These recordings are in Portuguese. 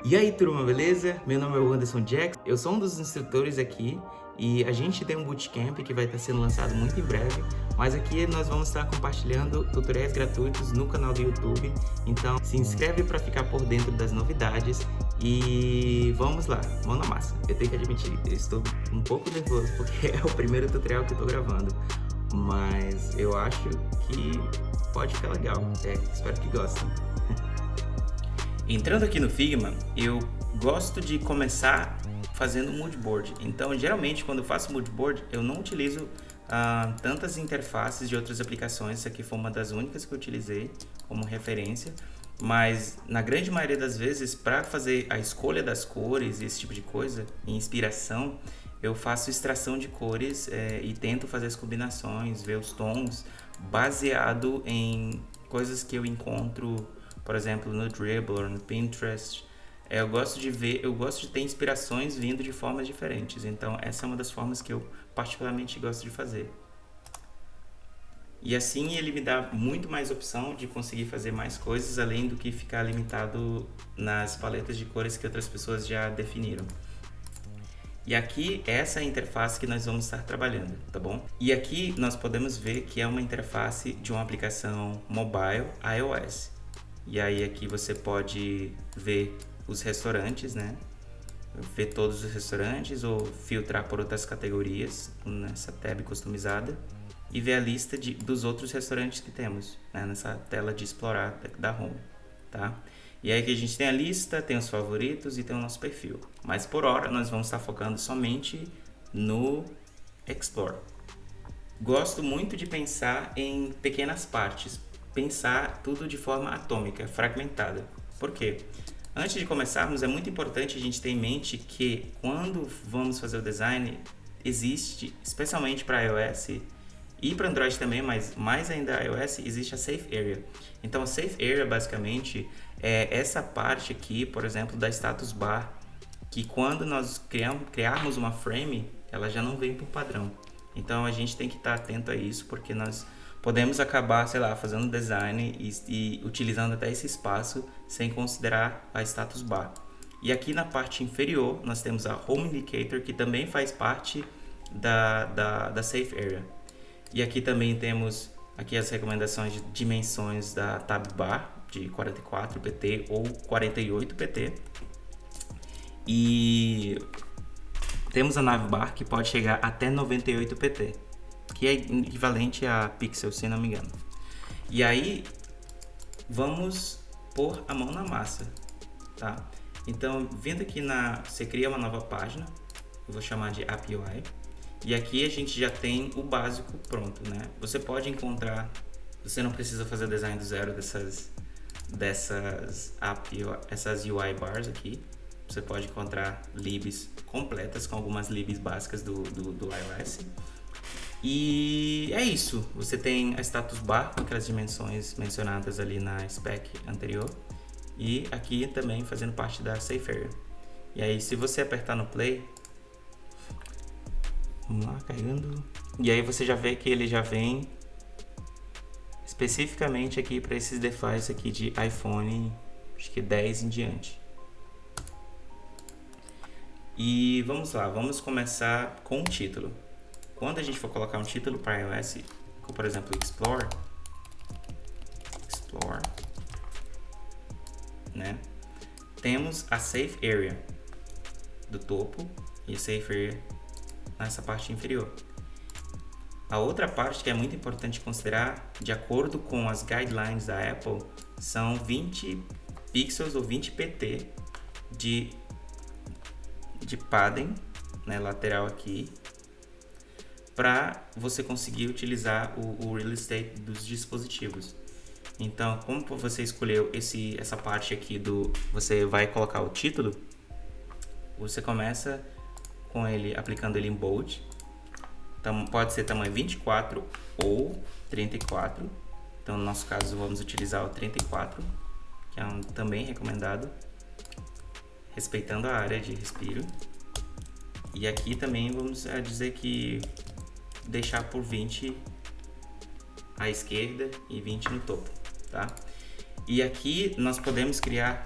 E aí, turma, beleza? Meu nome é Anderson Jackson, eu sou um dos instrutores aqui e a gente tem um bootcamp que vai estar sendo lançado muito em breve, mas aqui nós vamos estar compartilhando tutoriais gratuitos no canal do YouTube, então se inscreve para ficar por dentro das novidades e vamos lá, mão na massa. Eu tenho que admitir, eu estou um pouco nervoso porque é o primeiro tutorial que eu estou gravando, mas eu acho que pode ficar legal, espero que gostem. Entrando aqui no Figma, eu gosto de começar fazendo mood board. Então, geralmente, quando eu faço mood board, eu não utilizo tantas interfaces de outras aplicações. Essa aqui foi uma das únicas que eu utilizei como referência. Mas, na grande maioria das vezes, para fazer a escolha das cores e esse tipo de coisa, inspiração, eu faço extração de cores e tento fazer as combinações, ver os tons, baseado em coisas que eu encontro, por exemplo, no Dribbble ou no Pinterest. Eu gosto de ter inspirações vindo de formas diferentes. Então, essa é uma das formas que eu particularmente gosto de fazer. E assim ele me dá muito mais opção de conseguir fazer mais coisas, além do que ficar limitado nas paletas de cores que outras pessoas já definiram. E aqui, essa é a interface que nós vamos estar trabalhando, tá bom? E aqui nós podemos ver que é uma interface de uma aplicação mobile iOS. E aí aqui você pode ver os restaurantes, né? Ver todos os restaurantes ou filtrar por outras categorias nessa tab customizada e ver a lista dos outros restaurantes que temos, né? Nessa tela de explorar da Home, tá? E aí aqui a gente tem a lista, tem os favoritos e tem o nosso perfil. Mas por hora nós vamos estar focando somente no Explore. Gosto muito de pensar em pequenas partes, pensar tudo de forma atômica, fragmentada. Por quê? Antes de começarmos, é muito importante a gente ter em mente que quando vamos fazer o design, existe, especialmente para iOS e para Android também, mas mais ainda iOS, existe a Safe Area. Então a Safe Area basicamente é essa parte aqui, por exemplo, da status bar, que quando nós criarmos uma frame, ela já não vem por padrão. Então a gente tem que estar atento a isso, porque nós podemos acabar, sei lá, fazendo design e utilizando até esse espaço sem considerar a status bar. E aqui na parte inferior nós temos a Home Indicator, que também faz parte da Safe Area. E aqui também temos aqui as recomendações de dimensões da Tab Bar, de 44 pt ou 48 pt. E temos a Navbar, que pode chegar até 98 pt, que é equivalente a pixel, se não me engano. E aí, vamos pôr a mão na massa, tá? Então, vindo aqui você cria uma nova página, eu vou chamar de App UI, e aqui a gente já tem o básico pronto, né? Você pode encontrar, você não precisa fazer o design do zero essas UI bars aqui. Você pode encontrar libs completas com algumas libs básicas do iOS. E é isso. Você tem a status bar com aquelas dimensões mencionadas ali na spec anterior. E aqui também fazendo parte da Safe Area. E aí, se você apertar no play, vamos lá, carregando. E aí você já vê que ele já vem especificamente aqui para esses devices aqui de iPhone, acho que 10 em diante. E vamos lá, vamos começar com o título. Quando a gente for colocar um título para iOS, como por exemplo Explore, né? Temos a Safe Area do topo e a Safe Area nessa parte inferior. A outra parte que é muito importante considerar, de acordo com as guidelines da Apple, são 20 pixels ou 20 pt de padding, né, lateral aqui, para você conseguir utilizar o real estate dos dispositivos. Então, como você escolheu essa parte aqui você vai colocar o título, você começa com ele aplicando ele em bold. Então, pode ser tamanho 24 ou 34. Então, no nosso caso, vamos utilizar o 34, que é também recomendado, respeitando a área de respiro. E aqui também vamos dizer que deixar por 20 à esquerda e 20 no topo, tá? E aqui nós podemos criar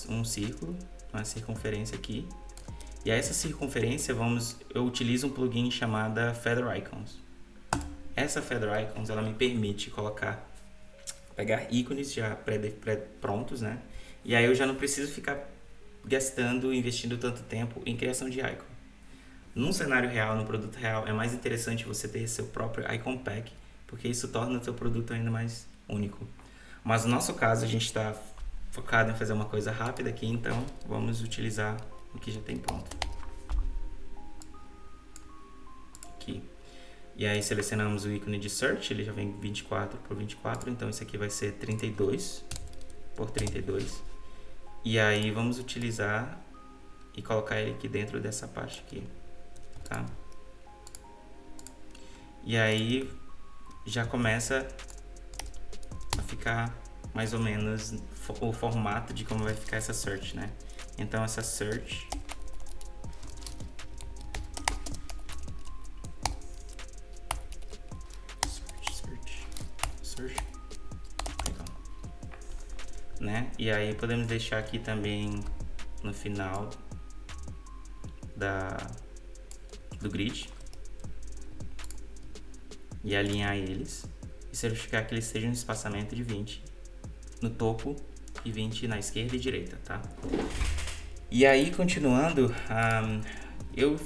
um círculo, uma circunferência aqui. E a essa circunferência eu utilizo um plugin chamada Feather Icons. Essa Feather Icons ela me permite pegar ícones já pré-prontos, né? E aí eu já não preciso ficar investindo tanto tempo em criação de icon. Num cenário real, no produto real, é mais interessante você ter seu próprio icon pack, porque isso torna o seu produto ainda mais único. Mas no nosso caso, a gente está focado em fazer uma coisa rápida aqui, então vamos utilizar o que já tem pronto. Aqui. E aí selecionamos o ícone de search, ele já vem 24 por 24, então esse aqui vai ser 32 por 32. E aí vamos utilizar e colocar ele aqui dentro dessa parte aqui, tá? E aí já começa a ficar mais ou menos o formato de como vai ficar essa search, né? Então essa search né? E aí podemos deixar aqui também no final do grid e alinhar eles e certificar que eles estejam no espaçamento de 20 no topo e 20 na esquerda e direita, tá? E aí, continuando, eu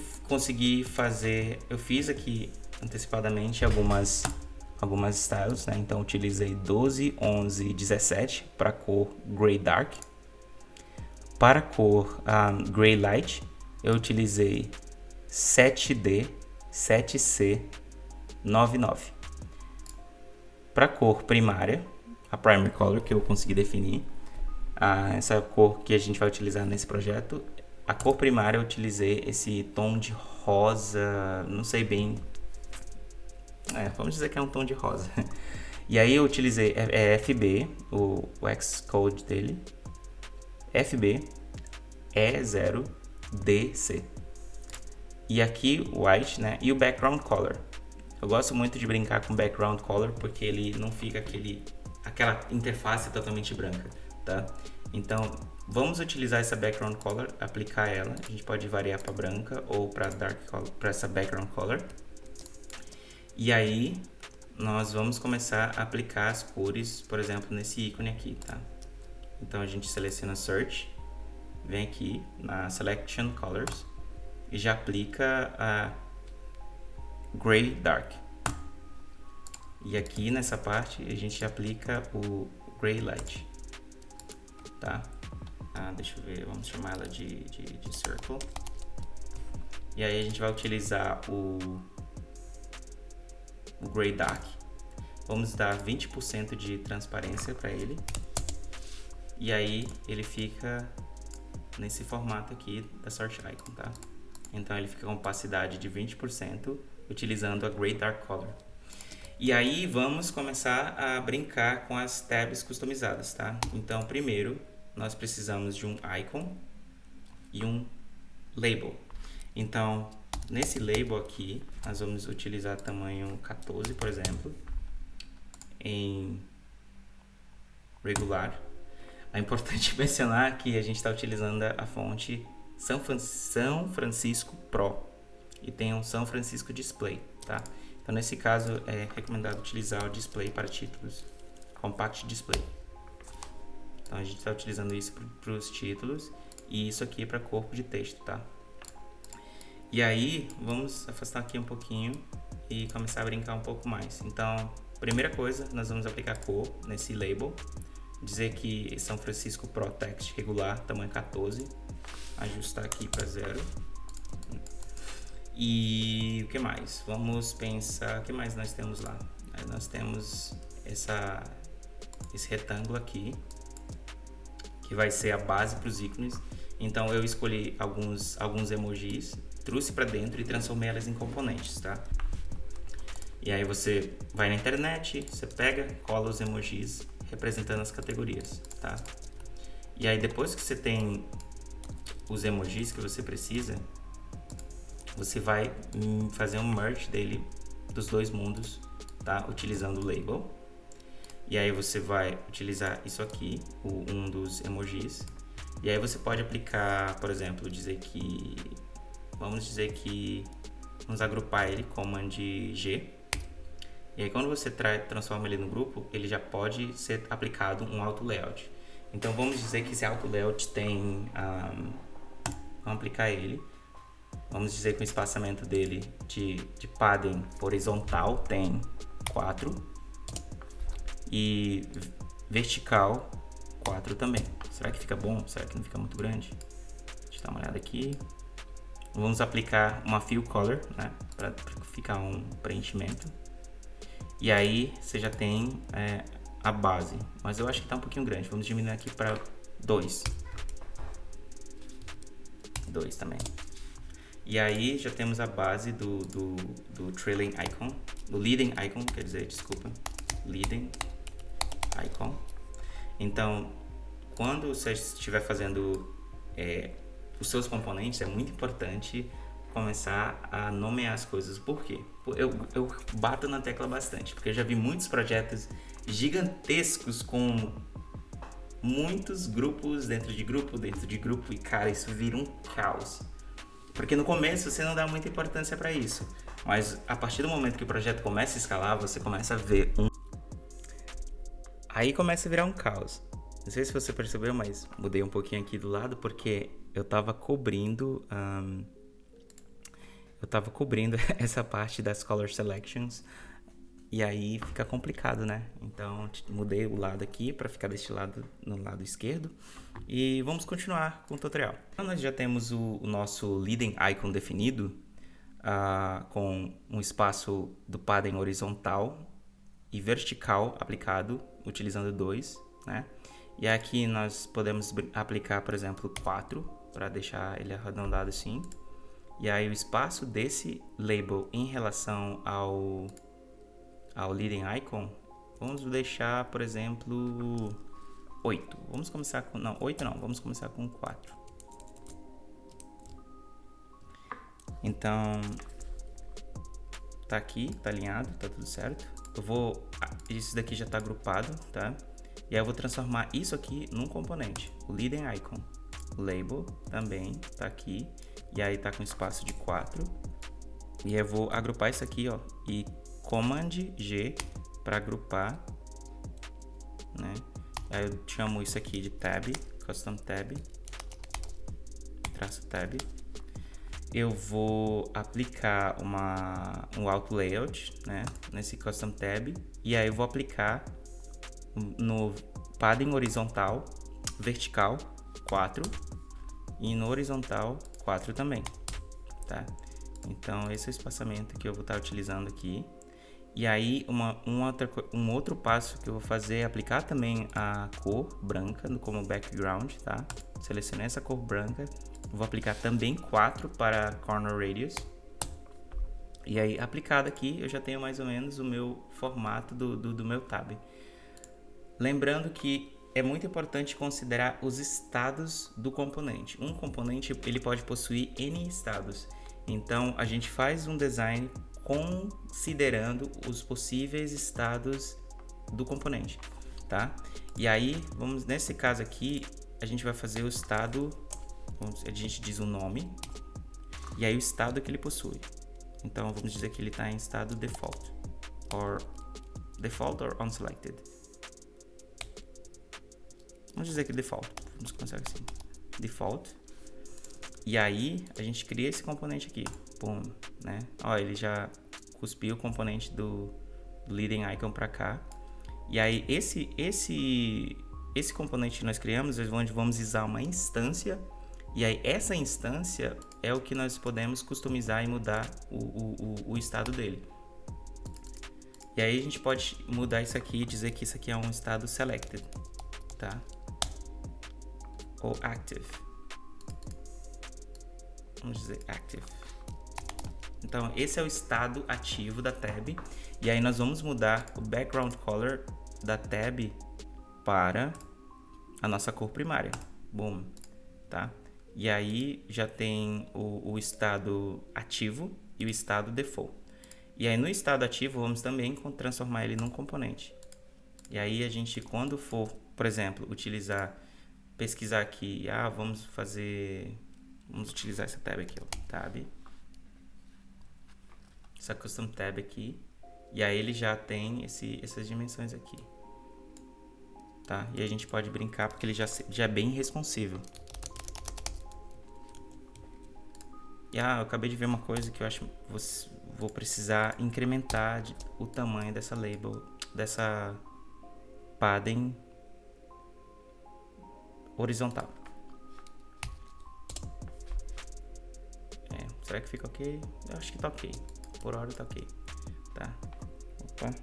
fiz aqui antecipadamente algumas styles, né? Então utilizei 12, 11, 17 para cor Gray Dark. Para a cor Gray Light, eu utilizei 7D, 7C, 99. Para a cor primária, a Primary Color que eu consegui definir, essa cor que a gente vai utilizar nesse projeto, a cor primária eu utilizei esse tom de rosa, não sei bem, vamos dizer que é um tom de rosa. E aí eu utilizei FB, o Xcode dele, FB E0DC. E aqui o white, né? E o background color. Eu gosto muito de brincar com background color porque ele não fica aquela interface totalmente branca, tá? Então vamos utilizar essa background color, aplicar ela. A gente pode variar para branca ou para dark color, para essa background color. E aí nós vamos começar a aplicar as cores, por exemplo, nesse ícone aqui, tá? Então a gente seleciona Search, vem aqui na Selection Colors e já aplica a Gray Dark. E aqui nessa parte a gente aplica o Gray Light, tá? Deixa eu ver, vamos chamar ela de Circle. E aí a gente vai utilizar o Gray Dark. Vamos dar 20% de transparência para ele. E aí ele fica nesse formato aqui da Search Icon, tá? Então ele fica com opacidade de 20% utilizando a Gray Dark Color. E aí vamos começar a brincar com as tabs customizadas, tá? Então primeiro nós precisamos de um icon e um label. Então nesse label aqui nós vamos utilizar tamanho 14, por exemplo, em regular. É importante mencionar que a gente está utilizando a fonte São Francisco Pro e tem um São Francisco Display, tá? Então nesse caso é recomendado utilizar o display para títulos, Compact Display. Então a gente está utilizando isso para os títulos e isso aqui é para corpo de texto, tá? E aí vamos afastar aqui um pouquinho e começar a brincar um pouco mais. Então primeira coisa, nós vamos aplicar cor nesse label, dizer que São Francisco Pro Text regular, tamanho 14, ajustar aqui para 0. E o que mais? Vamos pensar, o que mais nós temos lá? Aí nós temos esse retângulo aqui, que vai ser a base para os ícones. Então eu escolhi alguns emojis, trouxe para dentro e transformei elas em componentes, tá? E aí você vai na internet, você pega, cola os emojis representando as categorias, tá? E aí depois que você tem os emojis que você precisa, você vai fazer um merge dos dois mundos, tá? Utilizando o label. E aí você vai utilizar isso aqui, um dos emojis, E aí você pode aplicar, por exemplo, vamos agrupar ele Command G. E aí quando você transforma ele no grupo, ele já pode ser aplicado um auto layout. Então vamos dizer que esse auto layout tem, vamos aplicar ele. Vamos dizer que o espaçamento dele de padding horizontal tem 4 e vertical 4 também. Será que fica bom? Será que não fica muito grande? Deixa eu dar uma olhada aqui. Vamos aplicar uma fill color, né, para ficar um preenchimento. E aí você já tem a base, mas eu acho que está um pouquinho grande. Vamos diminuir aqui para 2. 2 também. E aí já temos a base do trailing icon, do leading icon, quer dizer, desculpa, leading icon. Então, quando você estiver fazendo os seus componentes, é muito importante começar a nomear as coisas. Por quê? Eu bato na tecla bastante, porque eu já vi muitos projetos gigantescos com muitos grupos dentro de grupo, e cara, isso vira um caos. Porque no começo você não dá muita importância para isso, mas a partir do momento que o projeto começa a escalar, você começa a ver aí começa a virar um caos. Não sei se você percebeu, mas mudei um pouquinho aqui do lado porque eu tava cobrindo essa parte das color selections e aí fica complicado, né? Então mudei o lado aqui para ficar deste lado, no lado esquerdo, e vamos continuar com o tutorial. Então nós já temos o nosso leading icon definido, com um espaço do padding horizontal e vertical aplicado, utilizando 2, né? E aqui nós podemos aplicar, por exemplo, 4 para deixar ele arredondado assim. E aí o espaço desse label em relação ao leading icon, vamos deixar, por exemplo, 8. Vamos começar com... Não, 8 não. Vamos começar com 4. Então, tá aqui, tá alinhado, tá tudo certo. Isso daqui já tá agrupado, tá? E aí eu vou transformar isso aqui num componente, o leading icon. O label também tá aqui, e aí tá com espaço de 4. E aí eu vou agrupar isso aqui, ó, e Command G para agrupar, né? Aí eu chamo isso aqui de tab, custom tab, traço tab. Eu vou aplicar um auto layout, né, nesse custom tab, e aí eu vou aplicar no padding horizontal, vertical 4 e no horizontal 4 também, tá? Então esse é o espaçamento que eu vou estar utilizando aqui. E aí um outro passo que eu vou fazer é aplicar também a cor branca como background, tá? Selecionei essa cor branca, vou aplicar também 4 para corner radius. E aí aplicado aqui eu já tenho mais ou menos o meu formato do meu tab. Lembrando que é muito importante considerar os estados do componente. Um componente ele pode possuir N estados. Então a gente faz um design considerando os possíveis estados do componente, tá? E aí, nesse caso aqui, a gente vai fazer o estado, a gente diz o nome, e aí o estado que ele possui. Então, vamos dizer que ele está em estado default or unselected. Vamos dizer que default, vamos começar assim, default. E aí, a gente cria esse componente aqui. Pum, né? Ó, ele já cuspiu o componente do leading icon para cá. E aí, esse componente que nós criamos, onde vamos usar uma instância. E aí, essa instância é o que nós podemos customizar e mudar o estado dele. E aí, a gente pode mudar isso aqui e dizer que isso aqui é um estado selected, tá? Ou active. Vamos dizer active. Então, esse é o estado ativo da tab. E aí nós vamos mudar o background color da tab para a nossa cor primária. Boom, tá? E aí já tem o estado ativo e o estado default. E aí no estado ativo vamos também transformar ele num componente. E aí a gente, quando for, por exemplo, utilizar pesquisar aqui, vamos utilizar essa tab aqui, ó, tab, essa custom tab aqui, e aí ele já tem essas dimensões aqui, tá? E a gente pode brincar porque ele já é bem responsivo. E eu acabei de ver uma coisa que eu acho que vou precisar incrementar o tamanho dessa label, dessa padding horizontal. Será que fica ok? Eu acho que tá ok. Por hora tá ok. Tá. Opa.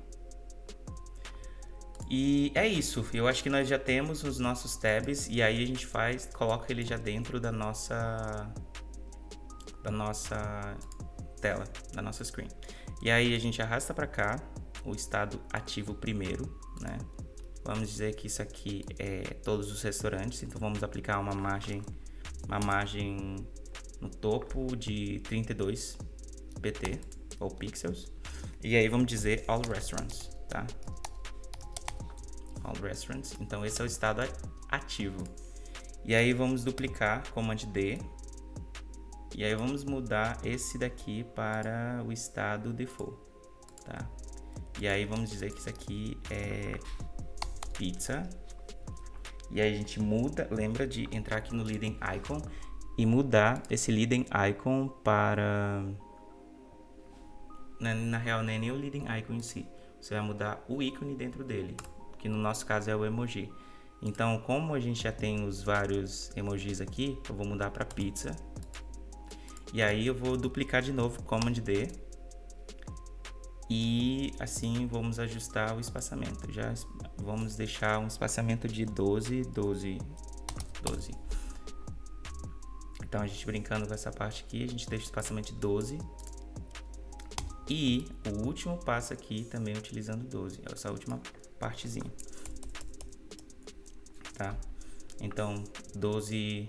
E é isso. Eu acho que nós já temos os nossos tabs e aí a gente coloca ele já dentro da nossa tela, da nossa screen. E aí a gente arrasta para cá o estado ativo primeiro, né? Vamos dizer que isso aqui é todos os restaurantes, então vamos aplicar uma margem no topo de 32 pt ou pixels. E aí vamos dizer all restaurants, tá? All restaurants. Então esse é o estado ativo. E aí vamos duplicar Command D. E aí vamos mudar esse daqui para o estado default, tá? E aí vamos dizer que isso aqui é pizza. E aí a gente muda, lembra de entrar aqui no leading icon e mudar esse leading icon para... Na real, não é nem o leading icon em si. Você vai mudar o ícone dentro dele, que no nosso caso é o emoji. Então, como a gente já tem os vários emojis aqui, eu vou mudar para pizza. E aí eu vou duplicar de novo Command D. E assim vamos ajustar o espaçamento. Já vamos deixar um espaçamento de 12, 12, 12. Então a gente brincando com essa parte aqui, a gente deixa o espaçamento de 12. E o último passo aqui também utilizando 12. Essa última partezinha. Tá? Então 12,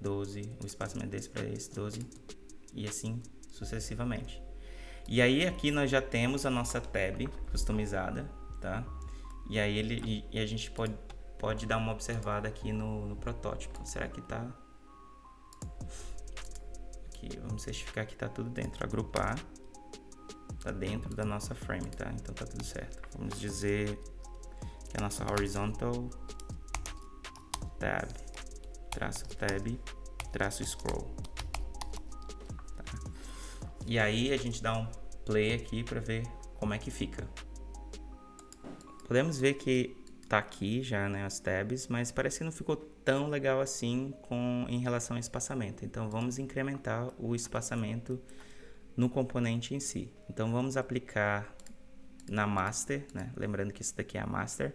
12, o espaçamento desse para esse, 12. E assim sucessivamente. E aí aqui nós já temos a nossa tab customizada, tá? E aí a gente pode dar uma observada aqui no protótipo. Será que tá? Aqui, vamos certificar que tá tudo dentro. Agrupar. Tá dentro da nossa frame, tá? Então tá tudo certo. Vamos dizer que a nossa horizontal tab, traço scroll. E aí a gente dá um play aqui para ver como é que fica. Podemos ver que tá aqui já, né, as tabs, mas parece que não ficou tão legal assim em relação ao espaçamento. Então vamos incrementar o espaçamento no componente em si. Então vamos aplicar na master, né? Lembrando que isso daqui é a master.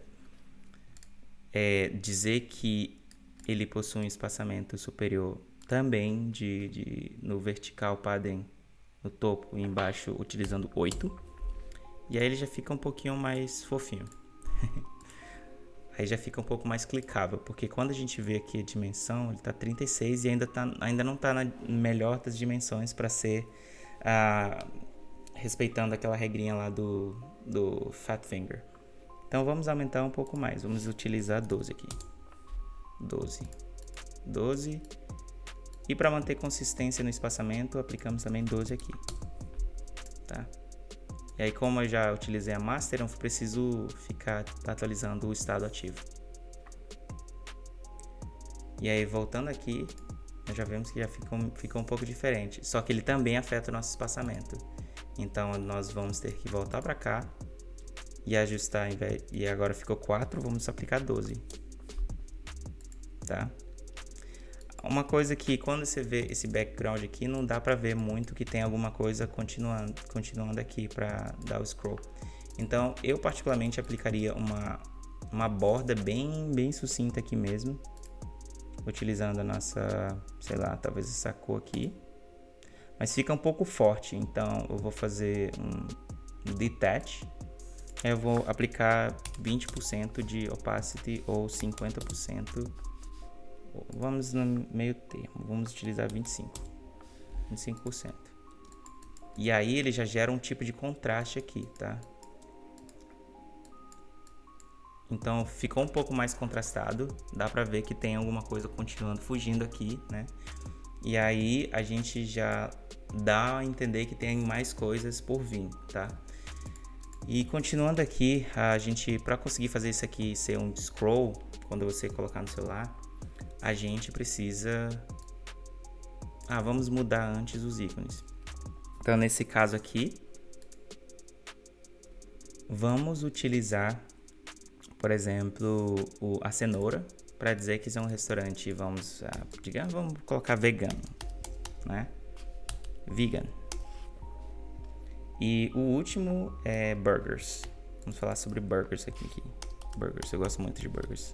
Dizer que ele possui um espaçamento superior também no vertical padding no topo e embaixo utilizando 8. E aí ele já fica um pouquinho mais fofinho. Aí já fica um pouco mais clicável, porque quando a gente vê aqui a dimensão, ele tá 36 e ainda não tá na melhor das dimensões para ser respeitando aquela regrinha lá do Fat Finger. Então vamos aumentar um pouco mais, vamos utilizar 12 aqui. 12. E para manter consistência no espaçamento, aplicamos também 12 aqui, tá? E aí, como eu já utilizei a master, eu preciso ficar atualizando o estado ativo. E aí, voltando aqui, nós já vemos que já ficou um pouco diferente. Só que ele também afeta o nosso espaçamento. Então, nós vamos ter que voltar para cá e ajustar. E agora ficou 4, vamos aplicar 12. Tá? Uma coisa que quando você vê esse background aqui, não dá para ver muito que tem alguma coisa continuando aqui para dar o scroll. Então, eu particularmente aplicaria uma borda bem sucinta aqui mesmo, utilizando a nossa, sei lá, talvez essa cor aqui. Mas fica um pouco forte, então eu vou fazer um detach. Eu vou aplicar 20% de opacity ou 50%. Vamos no meio termo, vamos utilizar 25%. E aí ele já gera um tipo de contraste aqui, tá? Então ficou um pouco mais contrastado, dá pra ver que tem alguma coisa continuando fugindo aqui, né? E aí a gente já dá a entender que tem mais coisas por vir, tá? E continuando aqui, a gente, para conseguir fazer isso aqui ser um scroll, quando você colocar no celular, a gente precisa... vamos mudar antes os ícones. Então nesse caso aqui, vamos utilizar, por exemplo, a cenoura, para dizer que isso é um restaurante, vamos colocar vegano, né? Vegan. E o último é burgers. Vamos falar sobre burgers aqui. Burgers, eu gosto muito de burgers.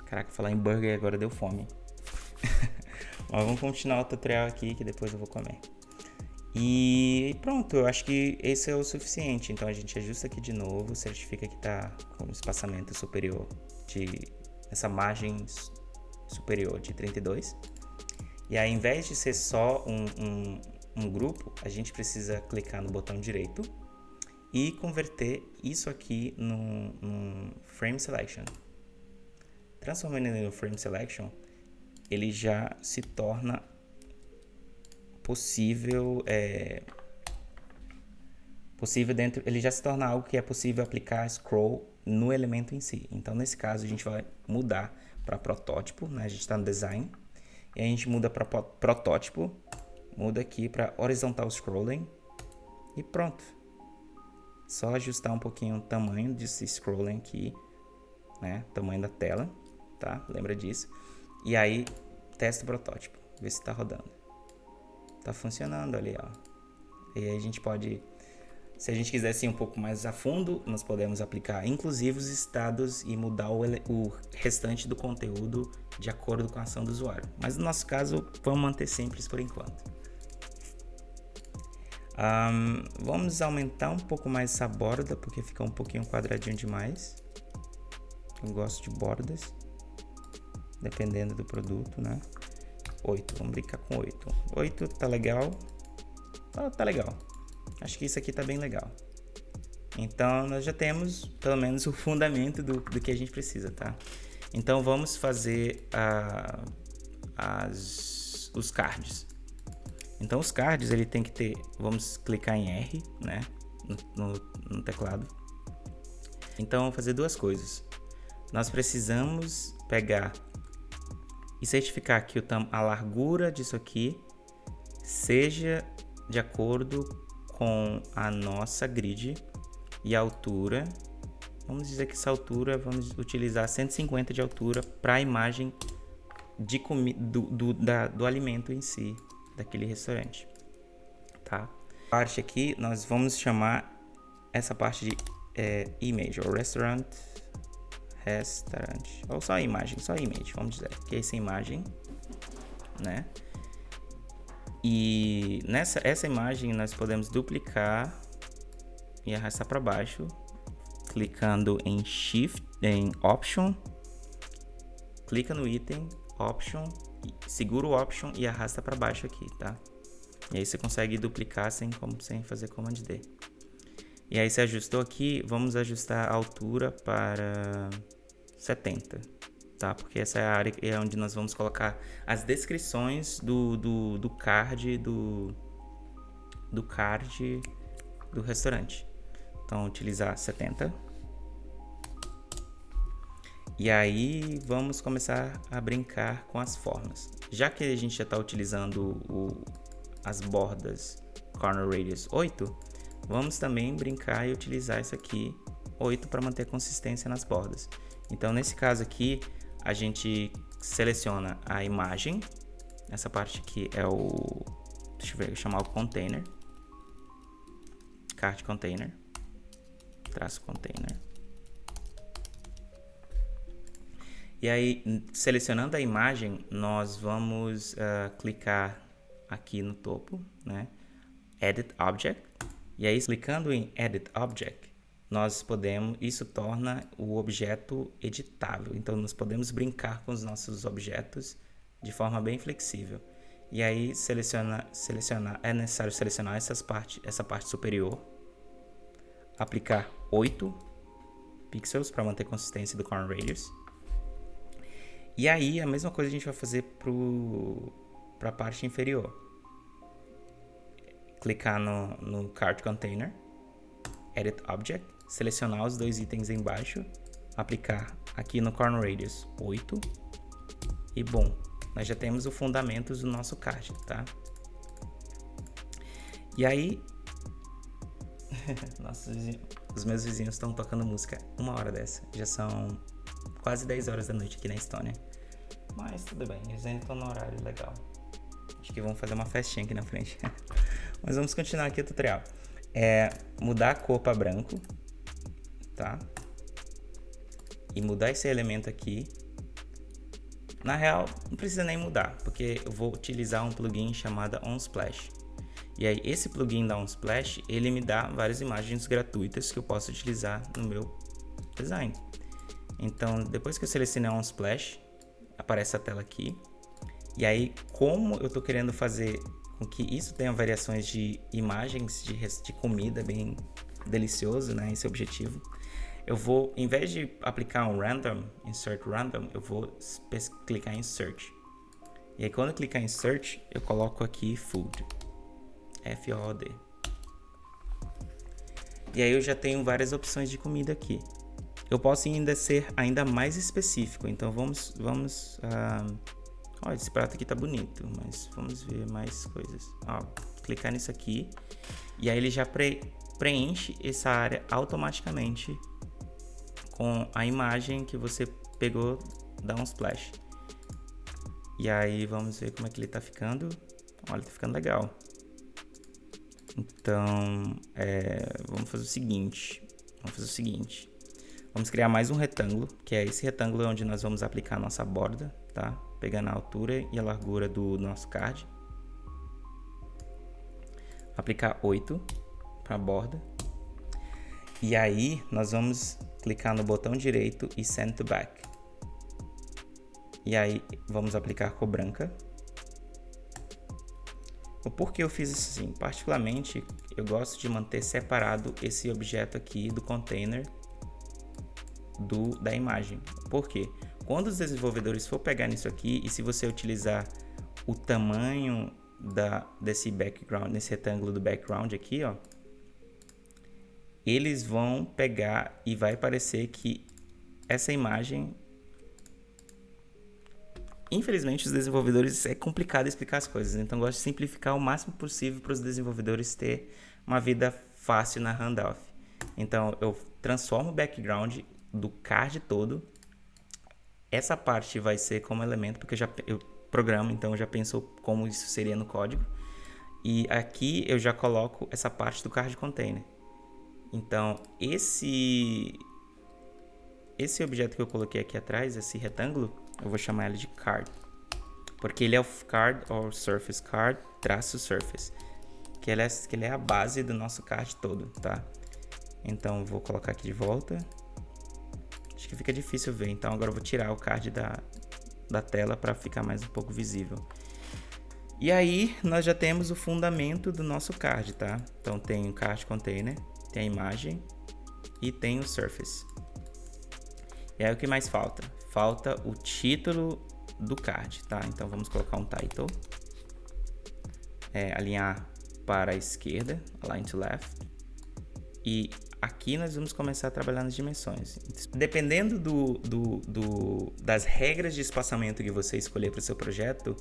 Caraca, falar em burger agora deu fome. Mas vamos continuar o tutorial aqui, que depois eu vou comer. E pronto, eu acho que esse é o suficiente. Então a gente ajusta aqui de novo, certifica que está com o espaçamento superior essa margem superior de 32. E aí, ao invés de ser só um grupo, a gente precisa clicar no botão direito e converter isso aqui num Frame Selection. Transformando ele no Frame Selection, ele já se torna possível dentro, ele já se torna algo que é possível aplicar scroll no elemento em si. Então nesse caso a gente vai mudar para protótipo, né? A gente está no design e a gente muda para protótipo, muda aqui para horizontal scrolling e pronto. Só ajustar um pouquinho o tamanho desse scrolling aqui, né? Tamanho da tela, tá? Lembra disso? E aí testa o protótipo, vê se está rodando. Tá funcionando ali, ó. E aí a gente pode, se a gente quiser ir um pouco mais a fundo, nós podemos aplicar inclusive os estados e mudar o restante do conteúdo de acordo com a ação do usuário. Mas no nosso caso, vamos manter simples por enquanto. Vamos aumentar um pouco mais essa borda, porque fica um pouquinho quadradinho demais. Eu gosto de bordas, dependendo do produto, né? 8, vamos brincar com 8. 8 tá legal. Tá legal. Acho que isso aqui tá bem legal. Então nós já temos pelo menos o fundamento do que a gente precisa, tá? Então vamos fazer os cards. Então os cards ele tem que ter, vamos clicar em R, né, no teclado. Então vamos fazer duas coisas. Nós precisamos pegar e certificar que a largura disso aqui seja de acordo com a nossa grid e a altura. Vamos dizer que essa altura, vamos utilizar 150 de altura para a imagem do alimento em si, daquele restaurante, tá? Parte aqui, nós vamos chamar essa parte de image, ou restaurant, ou só imagem, só image, vamos dizer, que é essa imagem, né? E essa imagem nós podemos duplicar e arrastar para baixo, clicando em Shift, em Option, clica no item, Option, segura o Option e arrasta para baixo aqui, tá? E aí você consegue duplicar sem fazer Command D. E aí você ajustou aqui, vamos ajustar a altura para 70, tá? Porque essa é a área onde nós vamos colocar as descrições do card do restaurante. Então utilizar 70. E aí vamos começar a brincar com as formas. Já que a gente já está utilizando as bordas Corner Radius 8, vamos também brincar e utilizar isso aqui 8 para manter a consistência nas bordas. Então nesse caso aqui a gente seleciona a imagem. Essa parte aqui é deixa eu ver, chamar o container. Card container. Traço container. E aí, selecionando a imagem, nós vamos clicar aqui no topo, né? Edit Object. E aí, clicando em Edit Object, isso torna o objeto editável. Então, nós podemos brincar com os nossos objetos de forma bem flexível. E aí, é necessário selecionar essa parte superior, aplicar 8 pixels para manter a consistência do corner radius. E aí, a mesma coisa a gente vai fazer para a parte inferior. Clicar no card container, edit object, selecionar os dois itens embaixo, aplicar aqui no corner radius 8 e bom, nós já temos o fundamento do nosso card, tá? E aí, nossa, os meus vizinhos estão tocando música uma hora dessa, já são quase 10 horas da noite aqui na Estônia, mas tudo bem, eles ainda estão no horário legal, acho que vão fazer uma festinha aqui na frente. Mas vamos continuar aqui o tutorial. Mudar a cor para branco, tá? E mudar esse elemento aqui. Na real, não precisa nem mudar, porque eu vou utilizar um plugin chamado OnSplash. E aí, esse plugin da OnSplash, ele me dá várias imagens gratuitas que eu posso utilizar no meu design. Então, depois que eu selecionei OnSplash, aparece a tela aqui. E aí, como eu estou querendo fazer com que isso tenha variações de imagens de comida bem delicioso, né? Esse é o objetivo. Eu vou, em vez de aplicar um random, insert random, eu vou clicar em search. E aí quando eu clicar em search, eu coloco aqui food, F-O-O-D. E aí eu já tenho várias opções de comida aqui. Eu posso ainda ser ainda mais específico, então vamos olha, esse prato aqui tá bonito, mas vamos ver mais coisas. Ó, clicar nisso aqui e aí ele já preenche essa área automaticamente com a imagem que você pegou da OnSplash. E aí vamos ver como é que ele tá ficando. Olha, tá ficando legal. Então, vamos fazer o seguinte. Vamos criar mais um retângulo, que é esse retângulo onde nós vamos aplicar a nossa borda, tá? Pegando a altura e a largura do nosso card. Aplicar 8 para a borda. E aí, nós vamos clicar no botão direito e Send to Back. E aí, vamos aplicar cor branca. O porquê eu fiz isso assim? Particularmente, eu gosto de manter separado esse objeto aqui do container da imagem. Por quê? Quando os desenvolvedores for pegar nisso aqui, e se você utilizar o tamanho desse background, nesse retângulo do background aqui, ó, eles vão pegar e vai parecer que essa imagem... Infelizmente, os desenvolvedores é complicado explicar as coisas, então eu gosto de simplificar o máximo possível para os desenvolvedores ter uma vida fácil na handoff. Então, eu transformo o background do card todo. Essa parte vai ser como elemento, porque eu programo, então eu já penso como isso seria no código. E aqui eu já coloco essa parte do card container. Então, esse objeto que eu coloquei aqui atrás, esse retângulo, eu vou chamar ele de card, porque ele é o card or surface card traço surface, que ele é a base do nosso card todo, tá? Então, vou colocar aqui de volta. Acho que fica difícil ver, então agora eu vou tirar o card da tela para ficar mais um pouco visível. E aí, nós já temos o fundamento do nosso card, tá? Então, tem o card container, tem a imagem e tem o surface. E aí, o que mais falta? Falta o título do card, tá? Então, vamos colocar um title. Alinhar para a esquerda, align to left. E aqui nós vamos começar a trabalhar nas dimensões. Dependendo das regras de espaçamento que você escolher para o seu projeto,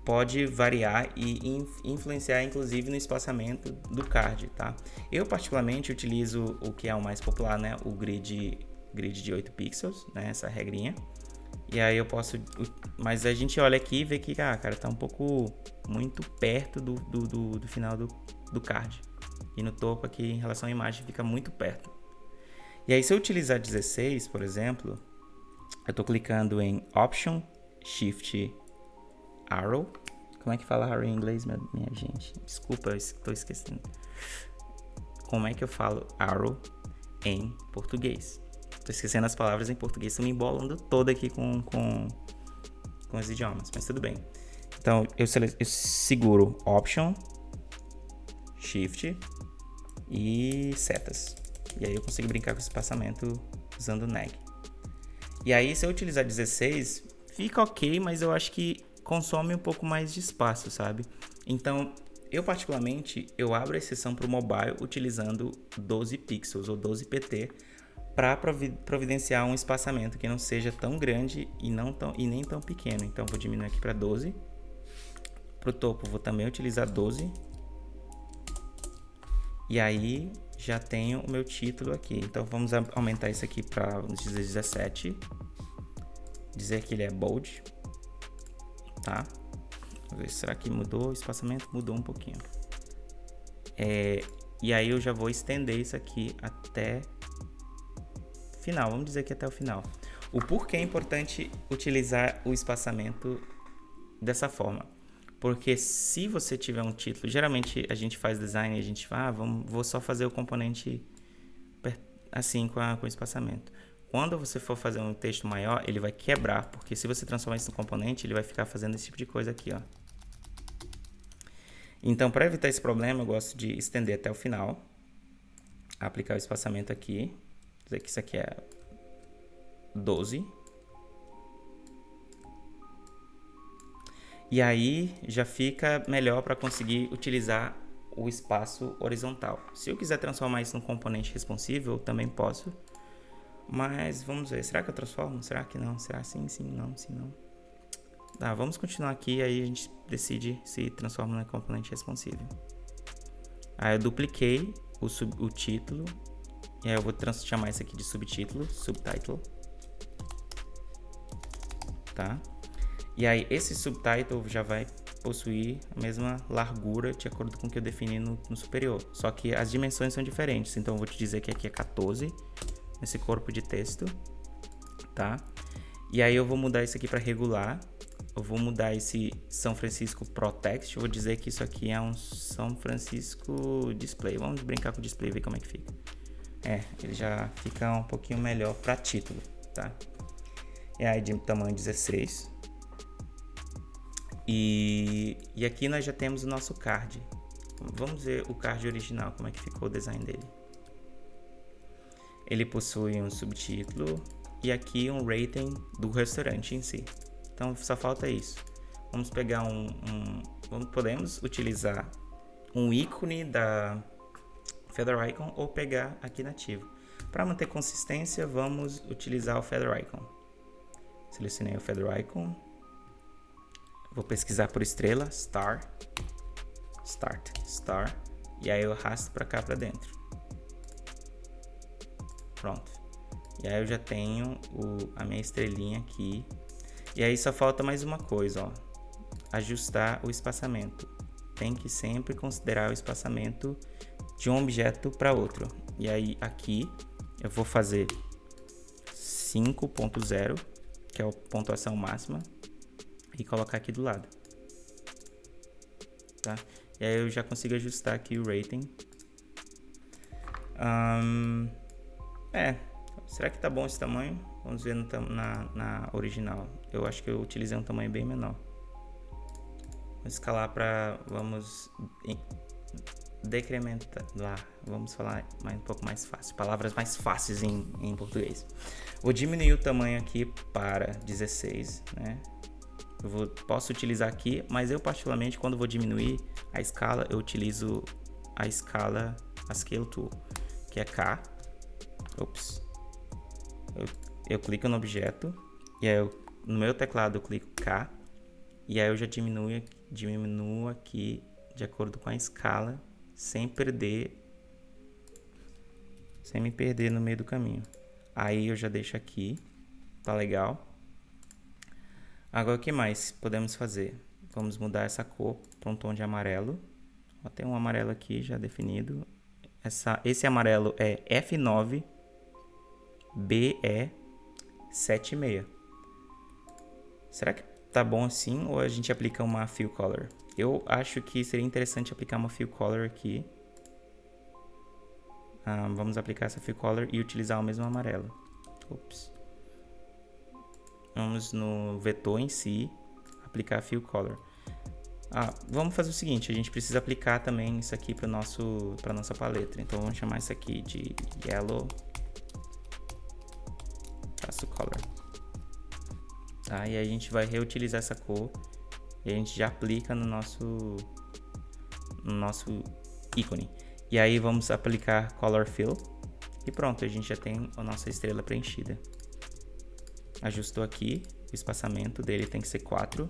pode variar e influenciar inclusive no espaçamento do card, tá? Eu particularmente utilizo o que é o mais popular, né? O grid de 8 pixels, né? Essa regrinha. E aí eu posso... Mas a gente olha aqui e vê que, cara, tá um pouco muito perto do final do card. E no topo aqui, em relação à imagem, fica muito perto. E aí, se eu utilizar 16, por exemplo, eu tô clicando em Option, Shift, Arrow. Como é que fala arrow em inglês, minha gente? Desculpa, eu estou esquecendo. Como é que eu falo arrow em português? Tô esquecendo as palavras em português, tô me embolando todo aqui com os idiomas, mas tudo bem. Então, eu seguro Option, Shift e setas. E aí eu consigo brincar com esse espaçamento usando o neg. E aí se eu utilizar 16, fica ok, mas eu acho que consome um pouco mais de espaço, sabe? Então, eu particularmente, eu abro a exceção para o mobile utilizando 12 pixels ou 12 pt para providenciar um espaçamento que não seja tão grande e nem tão pequeno. Então, vou diminuir aqui para 12. Para o topo, vou também utilizar 12. E aí, já tenho o meu título aqui. Então, vamos aumentar isso aqui para, vamos dizer, 17. Dizer que ele é bold. Tá? Vamos ver, será que mudou o espaçamento? Mudou um pouquinho. E aí, eu já vou estender isso aqui até final. Vamos dizer que até o final. O porquê é importante utilizar o espaçamento dessa forma. Porque se você tiver um título, geralmente a gente faz design e a gente fala, vou só fazer o componente assim com o espaçamento. Quando você for fazer um texto maior, ele vai quebrar, porque se você transformar isso no componente, ele vai ficar fazendo esse tipo de coisa aqui, ó. Então, para evitar esse problema, eu gosto de estender até o final, aplicar o espaçamento aqui, dizer que isso aqui é 12. E aí já fica melhor para conseguir utilizar o espaço horizontal. Se eu quiser transformar isso num componente responsível, eu também posso. Mas vamos ver, será que eu transformo? Será que não? Será sim, não, sim, não. Tá, vamos continuar aqui, aí a gente decide se transforma num componente responsível. Aí eu dupliquei o título, e aí eu vou chamar isso aqui de subtítulo, subtitle. Tá? E aí esse subtitle já vai possuir a mesma largura de acordo com o que eu defini no superior. Só que as dimensões são diferentes, então eu vou te dizer que aqui é 14, nesse corpo de texto, tá? E aí eu vou mudar isso aqui para regular, eu vou mudar esse São Francisco Pro Text, eu vou dizer que isso aqui é um São Francisco Display. Vamos brincar com o display e ver como é que fica. Ele já fica um pouquinho melhor para título, tá? E aí de tamanho 16. E aqui nós já temos o nosso card. Vamos ver o card original, como é que ficou o design dele. Ele possui um subtítulo e aqui um rating do restaurante em si. Então só falta isso. Vamos pegar podemos utilizar um ícone da Feather Icon ou pegar aqui nativo. Para manter consistência, vamos utilizar o Feather Icon. Selecionei o Feather Icon. Vou pesquisar por estrela, star, e aí eu arrasto para cá para dentro. Pronto. E aí eu já tenho a minha estrelinha aqui. E aí só falta mais uma coisa, ó. Ajustar o espaçamento. Tem que sempre considerar o espaçamento de um objeto para outro. E aí aqui eu vou fazer 5.0, que é a pontuação máxima, e colocar aqui do lado, tá? E aí eu já consigo ajustar aqui o rating. Será que tá bom esse tamanho? Vamos ver na original. Eu acho que eu utilizei um tamanho bem menor. Vamos escalar vamos decrementar lá. Vamos falar um pouco mais fácil. Palavras mais fáceis em português. Vou diminuir o tamanho aqui para 16, né? Posso utilizar aqui, mas eu particularmente quando vou diminuir a escala, eu utilizo a escala, a Scale Tool, que é K. Eu clico no objeto, e aí no meu teclado eu clico K, e aí eu já diminuo aqui de acordo com a escala, sem me perder no meio do caminho. Aí eu já deixo aqui, tá legal. Agora o que mais podemos fazer? Vamos mudar essa cor para um tom de amarelo. Tem um amarelo aqui já definido. Esse amarelo é F9 BE76. Será que tá bom assim ou a gente aplica uma fill color? Eu acho que seria interessante aplicar uma fill color aqui. Vamos aplicar essa fill color e utilizar o mesmo amarelo. Vamos no vetor em si, aplicar fill color. Vamos fazer o seguinte, a gente precisa aplicar também isso aqui para nossa paleta. Então vamos chamar isso aqui de yellow color. Tá? E aí a gente vai reutilizar essa cor e a gente já aplica no nosso ícone. E aí vamos aplicar color fill e pronto, a gente já tem a nossa estrela preenchida. Ajustou aqui, o espaçamento dele tem que ser 4.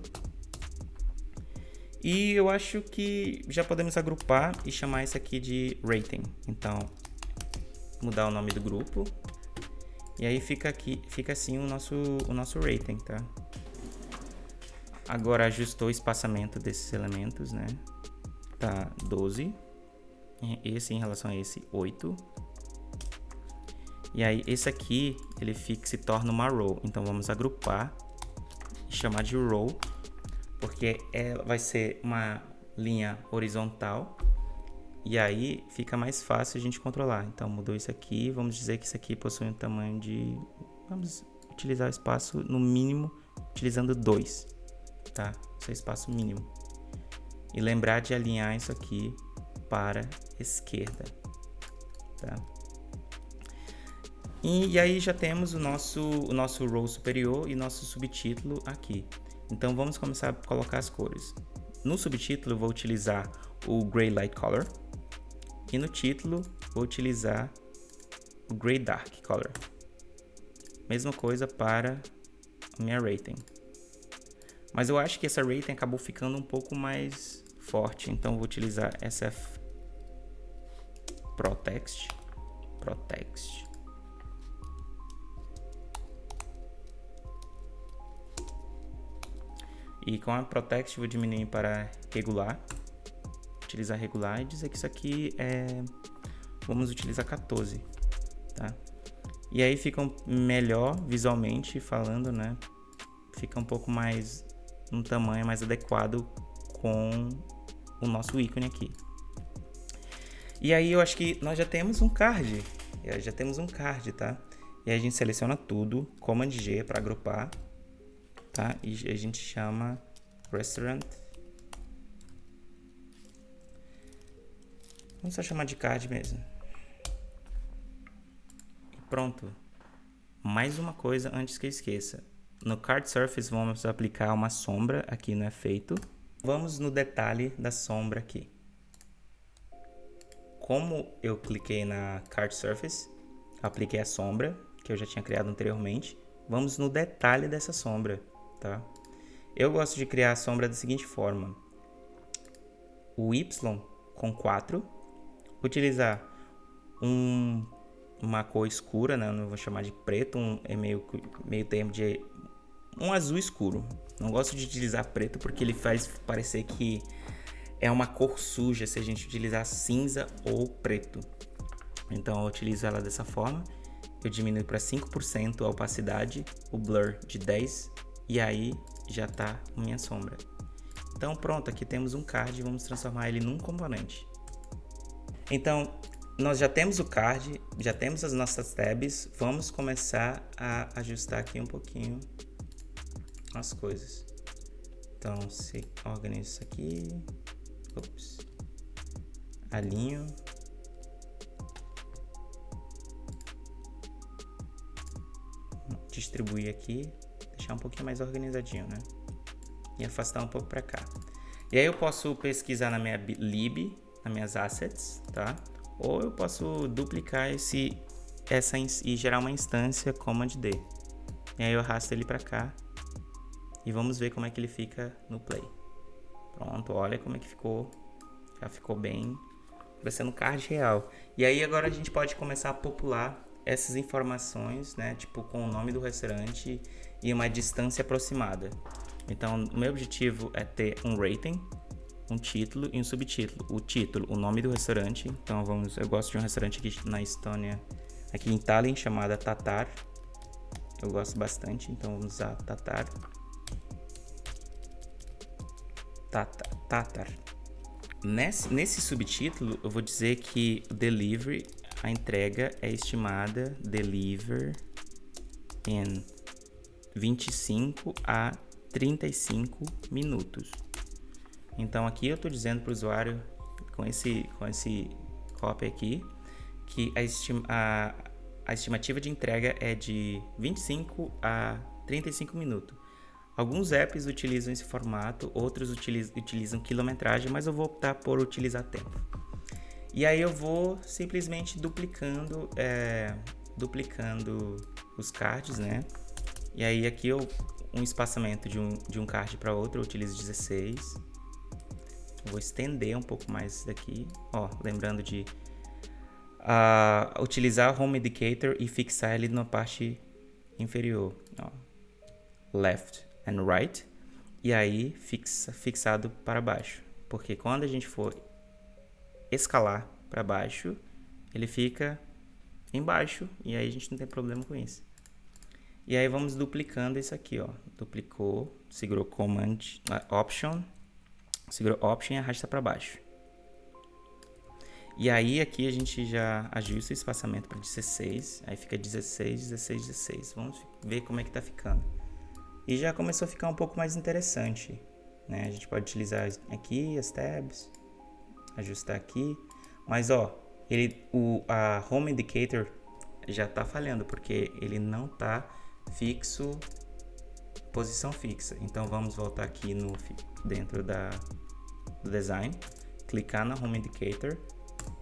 E eu acho que já podemos agrupar e chamar isso aqui de rating. Então, mudar o nome do grupo. E aí fica assim o nosso rating, tá? Agora ajustou o espaçamento desses elementos, né? Tá 12. Esse em relação a esse, 8. E aí esse aqui, ele se torna uma row. Então vamos agrupar e chamar de row, porque vai ser uma linha horizontal. E aí fica mais fácil a gente controlar. Então mudou isso aqui, vamos dizer que isso aqui possui um tamanho de... Vamos utilizar o espaço no mínimo, utilizando 2, tá? Esse é o espaço mínimo. E lembrar de alinhar isso aqui para a esquerda, tá? E aí já temos o nosso row superior e nosso subtítulo aqui. Então vamos começar a colocar as cores. No subtítulo eu vou utilizar o Gray Light Color. E no título vou utilizar o Gray Dark Color. Mesma coisa para a minha rating. Mas eu acho que essa rating acabou ficando um pouco mais forte. Então vou utilizar SF ProText. E com a ProText vou diminuir para regular. Utilizar regular e dizer que isso aqui vamos utilizar 14, tá? E aí fica melhor visualmente falando, né? Fica um pouco mais, um tamanho mais adequado com o nosso ícone aqui. E aí eu acho que nós já temos um card, tá? E aí a gente seleciona tudo, Command G para agrupar, tá? E a gente chama Restaurant. Vamos só chamar de card mesmo. E pronto. Mais uma coisa antes que eu esqueça. No Card Surface vamos aplicar uma sombra aqui no efeito. Vamos no detalhe da sombra aqui. Como eu cliquei na Card Surface, apliquei a sombra que eu já tinha criado anteriormente. Vamos no detalhe dessa sombra, tá? Eu gosto de criar a sombra da seguinte forma. O Y com 4. Utilizar uma cor escura, né? Eu não vou chamar de preto, é meio termo de um azul escuro. Não gosto de utilizar preto porque ele faz parecer que é uma cor suja se a gente utilizar cinza ou preto. Então eu utilizo ela dessa forma. Eu diminuo para 5% a opacidade, o blur de 10 e aí já tá a minha sombra. Então pronto, aqui temos um card e vamos transformar ele num componente. Então, nós já temos o card, já temos as nossas tabs, vamos começar a ajustar aqui um pouquinho as coisas. Então, se organiza isso aqui, alinho, distribuir aqui, deixar um pouquinho mais organizadinho, né? E afastar um pouco para cá. E aí eu posso pesquisar na minha lib, nas minhas assets, tá? Ou eu posso duplicar e gerar uma instância Command D. E aí eu arrasto ele para cá e vamos ver como é que ele fica no play. Pronto, olha como é que ficou. Já ficou bem, parecendo um card real. E aí agora a gente pode começar a popular essas informações, né? Tipo com o nome do restaurante e uma distância aproximada. Então, o meu objetivo é ter um rating, um título e um subtítulo. O título, o nome do restaurante. Então eu gosto de um restaurante aqui na Estônia, aqui em Tallinn, chamada Tatar. Eu gosto bastante, então vamos usar Tatar. Tatar. Nesse subtítulo, eu vou dizer que o delivery, a entrega é estimada deliver em 25 a 35 minutos. Então aqui eu estou dizendo para o usuário, com esse copy aqui, que a estimativa de entrega é de 25 a 35 minutos. Alguns apps utilizam esse formato, outros utilizam quilometragem, mas eu vou optar por utilizar tempo. E aí eu vou simplesmente duplicando os cards, né? E aí aqui um espaçamento de um card para outro eu utilizo 16. Eu vou estender um pouco mais isso daqui. Ó, lembrando de utilizar o Home Indicator e fixar ele na parte inferior. Ó, left and right. E aí fixado para baixo. Porque quando a gente for escalar para baixo, ele fica embaixo. E aí a gente não tem problema com isso. E aí vamos duplicando isso aqui, ó. Duplicou, segurou Command, Option, segurou Option e arrasta para baixo. E aí aqui a gente já ajusta o espaçamento para 16, aí fica 16, 16, 16. Vamos ver como é que tá ficando. E já começou a ficar um pouco mais interessante, né? A gente pode utilizar aqui as tabs, ajustar aqui, mas ó, a Home Indicator já tá falhando porque ele não tá fixo, posição fixa. Então vamos voltar aqui dentro do design, clicar na Home Indicator,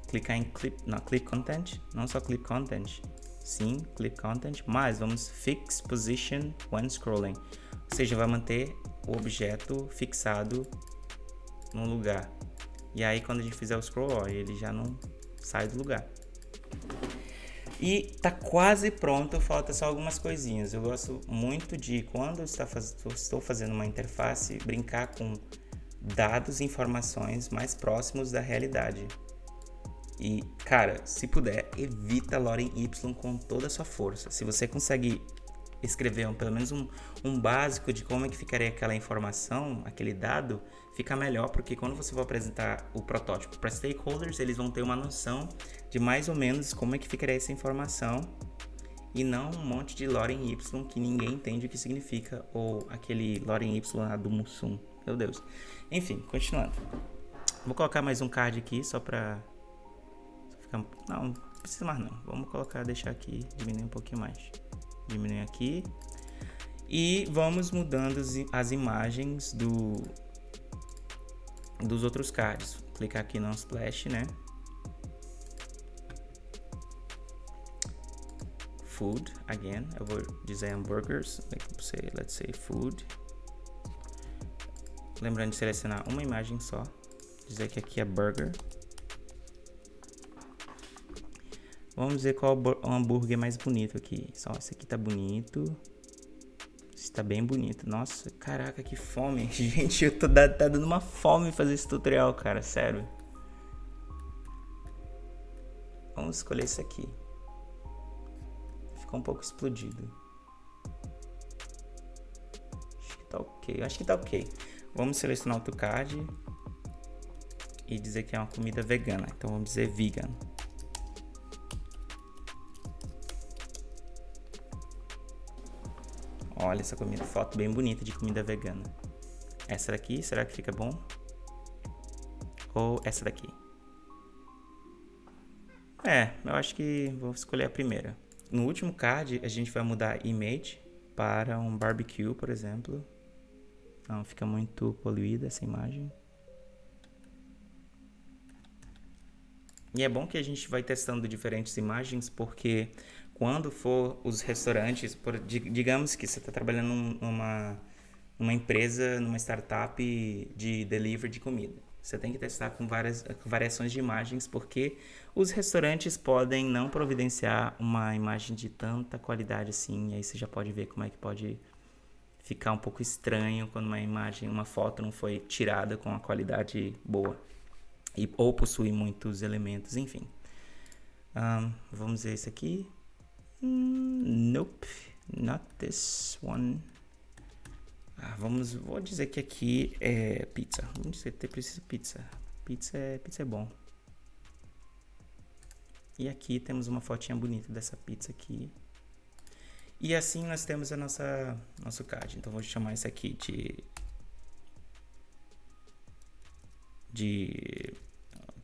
clicar em Clip Content, não só Clip Content, sim, Clip Content, mas vamos Fix Position when Scrolling, ou seja, vai manter o objeto fixado no lugar. E aí quando a gente fizer o scroll, ó, ele já não sai do lugar. E tá quase pronto, falta só algumas coisinhas. Eu gosto muito de, quando estou fazendo uma interface, brincar com dados e informações mais próximos da realidade. E, cara, se puder, evita lorem Y com toda a sua força. Se você consegue escrever pelo menos um básico de como é que ficaria aquela informação, aquele dado, fica melhor, porque quando você for apresentar o protótipo para stakeholders, eles vão ter uma noção de mais ou menos como é que ficaria essa informação, e não um monte de lorem Y que ninguém entende o que significa, ou aquele lorem Y lá do Mussum. Meu Deus. Enfim, continuando. Vou colocar mais um card aqui só para ficar... Não precisa mais não. Vamos deixar aqui, diminuir um pouquinho mais. Diminuir aqui. E vamos mudando as imagens dos outros cards. Clicar aqui no Splash, né? Food, again. Eu vou dizer hamburgers. Let's say food. Lembrando de selecionar uma imagem só. Dizer que aqui é burger. Vamos ver qual o hambúrguer mais bonito aqui. Só esse aqui tá bonito. Esse tá bem bonito. Nossa, caraca, que fome. Gente, tá dando uma fome fazer esse tutorial, cara. Sério. Vamos escolher esse aqui. Ficou um pouco explodido. Acho que tá ok. Vamos selecionar outro card. E dizer que é uma comida vegana. Então vamos dizer vegan. Olha essa foto bem bonita de comida vegana. Essa daqui, será que fica bom? Ou essa daqui? Eu acho que vou escolher a primeira. No último card, a gente vai mudar image para um barbecue, por exemplo. Não, fica muito poluída essa imagem. E é bom que a gente vai testando diferentes imagens, porque quando for os restaurantes, digamos que você está trabalhando numa empresa, numa startup de delivery de comida. Você tem que testar com várias variações de imagens, porque os restaurantes podem não providenciar uma imagem de tanta qualidade assim, e aí você já pode ver como é que pode ficar um pouco estranho quando uma foto não foi tirada com uma qualidade boa. Ou possui muitos elementos, enfim. Vamos ver esse aqui. Nope, not this one. Vou dizer que aqui é pizza. Vamos dizer que precisa pizza. Pizza é bom. E aqui temos uma fotinha bonita dessa pizza aqui. E assim nós temos nosso card. Então vou chamar esse aqui de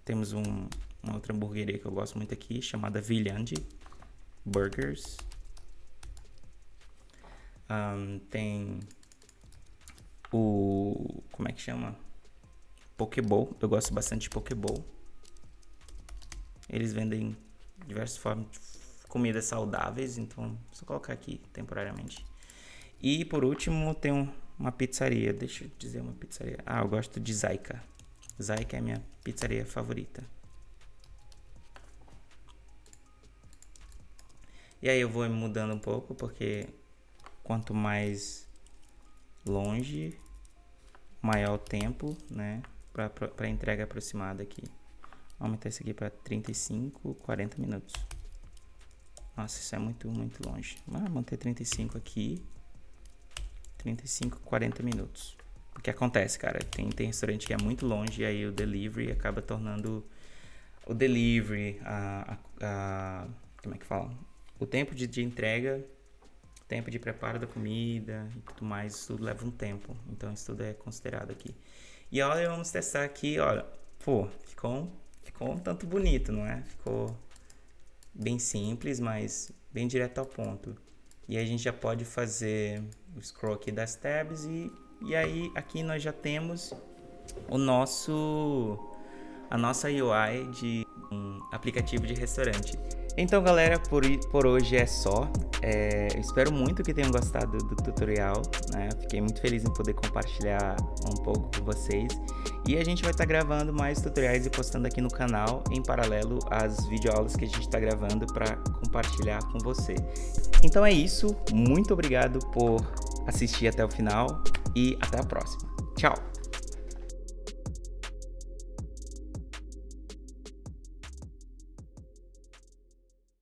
Temos uma outra hamburgueria que eu gosto muito aqui, chamada Viljandi Burgers. Tem como é que chama? Pokeball. Eu gosto bastante de Pokeball. Eles vendem diversas formas de comidas saudáveis, então só colocar aqui temporariamente. E por último tem uma pizzaria. Deixa eu dizer uma pizzaria. Eu gosto de Zaika. Zaika é a minha pizzaria favorita. E aí eu vou mudando um pouco, porque quanto mais longe, maior o tempo, né, para entrega aproximada aqui. Vou aumentar isso aqui para 35, 40 minutos. Nossa, isso é muito, muito longe. Mas manter 35 aqui. 35, 40 minutos. O que acontece, cara? Tem restaurante que é muito longe e aí o delivery acaba tornando o delivery, como é que fala? O tempo de entrega, tempo de preparo da comida e tudo mais, isso tudo leva um tempo. Então isso tudo é considerado aqui. E olha, vamos testar aqui, olha. Pô, ficou um tanto bonito, não é? Ficou bem simples, mas bem direto ao ponto. E aí a gente já pode fazer o scroll aqui das tabs e aí aqui nós já temos a nossa UI de um aplicativo de restaurante. Então galera, por hoje é só. Espero muito que tenham gostado do tutorial, né? Fiquei muito feliz em poder compartilhar um pouco com vocês. E a gente vai estar gravando mais tutoriais e postando aqui no canal, em paralelo às videoaulas que a gente está gravando para compartilhar com você. Então é isso, muito obrigado por assistir até o final e até a próxima. Tchau!